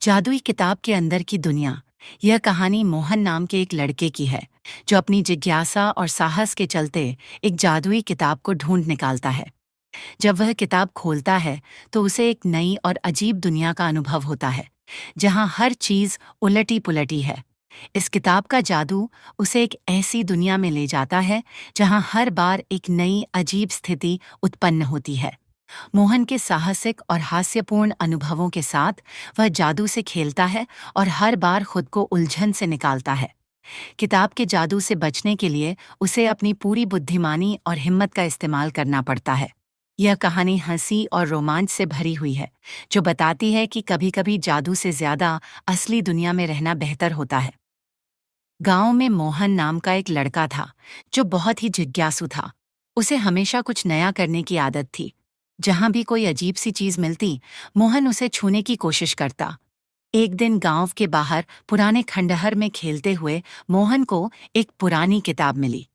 जादुई किताब के अंदर की दुनिया। यह कहानी मोहन नाम के एक लड़के की है जो अपनी जिज्ञासा और साहस के चलते एक जादुई किताब को ढूंढ निकालता है। जब वह किताब खोलता है तो उसे एक नई और अजीब दुनिया का अनुभव होता है जहां हर चीज उलटी पुलटी है। इस किताब का जादू उसे एक ऐसी दुनिया में ले जाता है जहां हर बार एक नई अजीब स्थिति उत्पन्न होती है। मोहन के साहसिक और हास्यपूर्ण अनुभवों के साथ वह जादू से खेलता है और हर बार खुद को उलझन से निकालता है। किताब के जादू से बचने के लिए उसे अपनी पूरी बुद्धिमानी और हिम्मत का इस्तेमाल करना पड़ता है। यह कहानी हंसी और रोमांच से भरी हुई है, जो बताती है कि कभी-कभी जादू से ज्यादा असली दुनिया में रहना बेहतर होता है। गांव में मोहन नाम का एक लड़का था जो बहुत ही जिज्ञासु था। उसे हमेशा कुछ नया करने की आदत थी। जहां भी कोई अजीब सी चीज मिलती, मोहन उसे छूने की कोशिश करता। एक दिन गांव के बाहर पुराने खंडहर में खेलते हुए मोहन को एक पुरानी किताब मिली।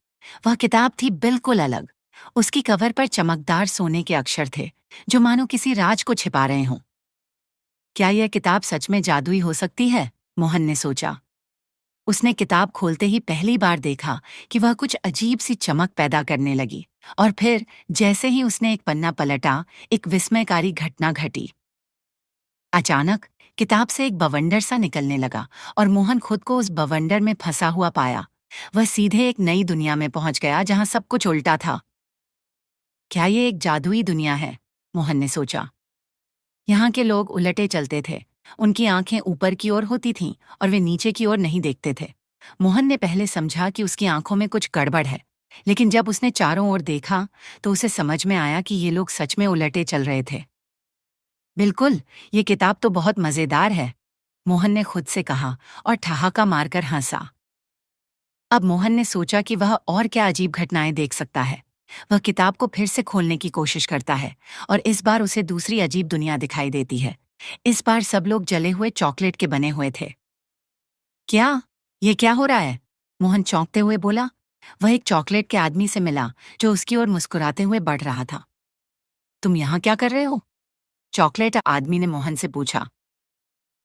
वह किताब थी बिल्कुल अलग। उसकी कवर पर चमकदार सोने के अक्षर थे, जो मानो किसी राज को छिपा रहे हों। क्या यह किताब सच में जादुई हो सकती है? मोहन ने सोचा। उसने किताब खोलते ही पहली बार देखा कि वह कुछ अजीब सी चमक पैदा करने लगी, और फिर जैसे ही उसने एक पन्ना पलटा, एक विस्मयकारी घटना घटी। अचानक किताब से एक बवंडर सा निकलने लगा और मोहन खुद को उस बवंडर में फंसा हुआ पाया। वह सीधे एक नई दुनिया में पहुंच गया जहां सब कुछ उल्टा था। क्या ये एक जादुई दुनिया है? मोहन ने सोचा। यहाँ के लोग उलटे चलते थे। उनकी आंखें ऊपर की ओर होती थीं और वे नीचे की ओर नहीं देखते थे। मोहन ने पहले समझा कि उसकी आंखों में कुछ गड़बड़ है, लेकिन जब उसने चारों ओर देखा तो उसे समझ में आया कि ये लोग सच में उलटे चल रहे थे। बिल्कुल, ये किताब तो बहुत मजेदार है, मोहन ने खुद से कहा और ठहाका मारकर हंसा। अब मोहन ने सोचा कि वह और क्या अजीब घटनाएं देख सकता है। वह किताब को फिर से खोलने की कोशिश करता है और इस बार उसे दूसरी अजीब दुनिया दिखाई देती है। इस बार सब लोग जले हुए चॉकलेट के बने हुए थे। क्या? ये क्या हो रहा है? मोहन चौंकते हुए बोला। वह एक चॉकलेट के आदमी से मिला जो उसकी ओर मुस्कुराते हुए बढ़ रहा था। तुम यहाँ क्या कर रहे हो? चॉकलेट आदमी ने मोहन से पूछा।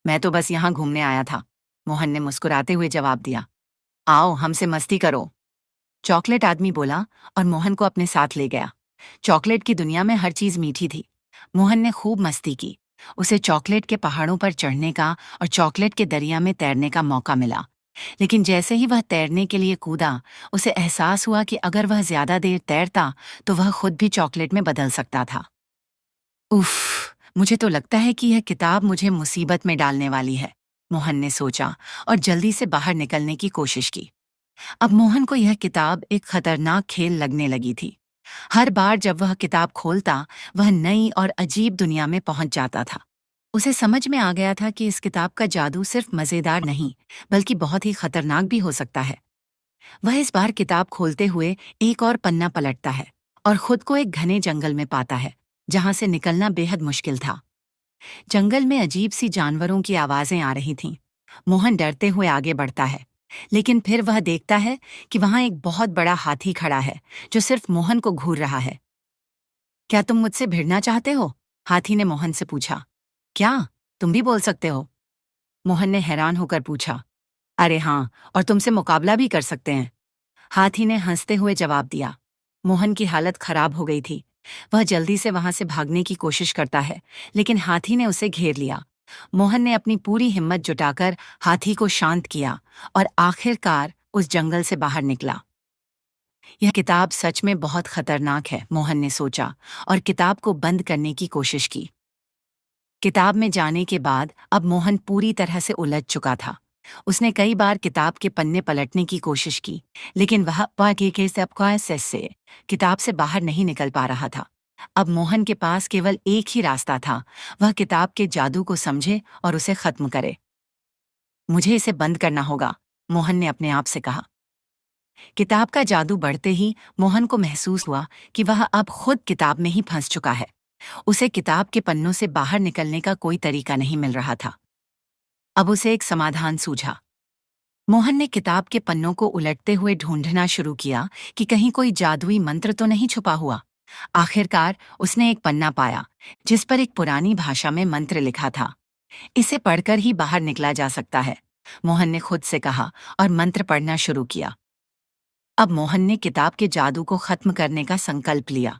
मैं तो बस यहाँ घूमने आया था, मोहन ने मुस्कुराते हुए जवाब दिया। आओ हमसे मस्ती करो, चॉकलेट आदमी बोला और मोहन को अपने साथ ले गया। चॉकलेट की दुनिया में हर चीज मीठी थी। मोहन ने खूब मस्ती की। उसे चॉकलेट के पहाड़ों पर चढ़ने का और चॉकलेट के दरिया में तैरने का मौका मिला। लेकिन जैसे ही वह तैरने के लिए कूदा, उसे एहसास हुआ कि अगर वह ज्यादा देर तैरता तो वह खुद भी चॉकलेट में बदल सकता था। उफ, मुझे तो लगता है कि यह किताब मुझे मुसीबत में डालने वाली है, मोहन ने सोचा और जल्दी से बाहर निकलने की कोशिश की। अब मोहन को यह किताब एक खतरनाक खेल लगने लगी थी। हर बार जब वह किताब खोलता, वह नई और अजीब दुनिया में पहुंच जाता था। उसे समझ में आ गया था कि इस किताब का जादू सिर्फ मजेदार नहीं, बल्कि बहुत ही खतरनाक भी हो सकता है। वह इस बार किताब खोलते हुए एक और पन्ना पलटता है और खुद को एक घने जंगल में पाता है, जहां से निकलना बेहद मुश्किल था। जंगल में अजीब सी जानवरों की आवाजें आ रही थीं। मोहन डरते हुए आगे बढ़ता है, लेकिन फिर वह देखता है कि वहां एक बहुत बड़ा हाथी खड़ा है जो सिर्फ मोहन को घूर रहा है। क्या तुम मुझसे भिड़ना चाहते हो? हाथी ने मोहन से पूछा। क्या? तुम भी बोल सकते हो? मोहन ने हैरान होकर पूछा। अरे हाँ, और तुमसे मुकाबला भी कर सकते हैं, हाथी ने हंसते हुए जवाब दिया। मोहन की हालत खराब हो गई थी। वह जल्दी से वहां से भागने की कोशिश करता है, लेकिन हाथी ने उसे घेर लिया। मोहन ने अपनी पूरी हिम्मत जुटाकर हाथी को शांत किया और आखिरकार उस जंगल से बाहर निकला। यह किताब सच में बहुत खतरनाक है, मोहन ने सोचा और किताब को बंद करने की कोशिश की। किताब में जाने के बाद अब मोहन पूरी तरह से उलझ चुका था। उसने कई बार किताब के पन्ने पलटने की कोशिश की, लेकिन वह से किताब से बाहर नहीं निकल पा रहा था। अब मोहन के पास केवल एक ही रास्ता था, वह किताब के जादू को समझे और उसे खत्म करे। मुझे इसे बंद करना होगा, मोहन ने अपने आप से कहा। किताब का जादू बढ़ते ही मोहन को महसूस हुआ कि वह अब खुद किताब में ही फंस चुका है। उसे किताब के पन्नों से बाहर निकलने का कोई तरीका नहीं मिल रहा था। अब उसे एक समाधान सूझा। मोहन ने किताब के पन्नों को उलटते हुए ढूंढना शुरू किया कि कहीं कोई जादुई मंत्र तो नहीं छुपा हुआ। आखिरकार उसने एक पन्ना पाया जिस पर एक पुरानी भाषा में मंत्र लिखा था। इसे पढ़कर ही बाहर निकला जा सकता है, मोहन ने खुद से कहा और मंत्र पढ़ना शुरू किया। अब मोहन ने किताब के जादू को खत्म करने का संकल्प लिया।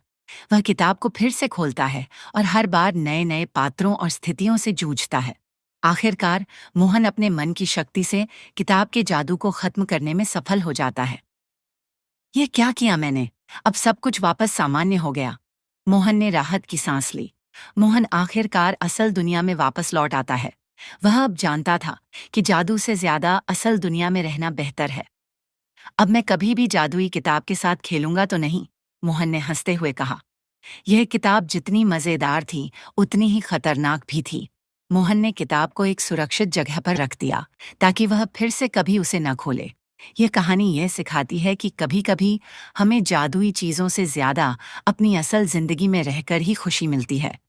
वह किताब को फिर से खोलता है और हर बार नए नए पात्रों और स्थितियों से जूझता है। आखिरकार मोहन अपने मन की शक्ति से किताब के जादू को खत्म करने में सफल हो जाता है। यह क्या किया मैंने? अब सब कुछ वापस सामान्य हो गया। मोहन ने राहत की सांस ली। मोहन आखिरकार असल दुनिया में वापस लौट आता है। वह अब जानता था कि जादू से ज्यादा असल दुनिया में रहना बेहतर है। अब मैं कभी भी जादुई किताब के साथ खेलूंगा तो नहीं, मोहन ने हंसते हुए कहा। यह किताब जितनी मजेदार थी उतनी ही खतरनाक भी थी। मोहन ने किताब को एक सुरक्षित जगह पर रख दिया ताकि वह फिर से कभी उसे न खोले। यह कहानी यह सिखाती है कि कभी-कभी हमें जादुई चीजों से ज्यादा अपनी असल जिंदगी में रहकर ही खुशी मिलती है।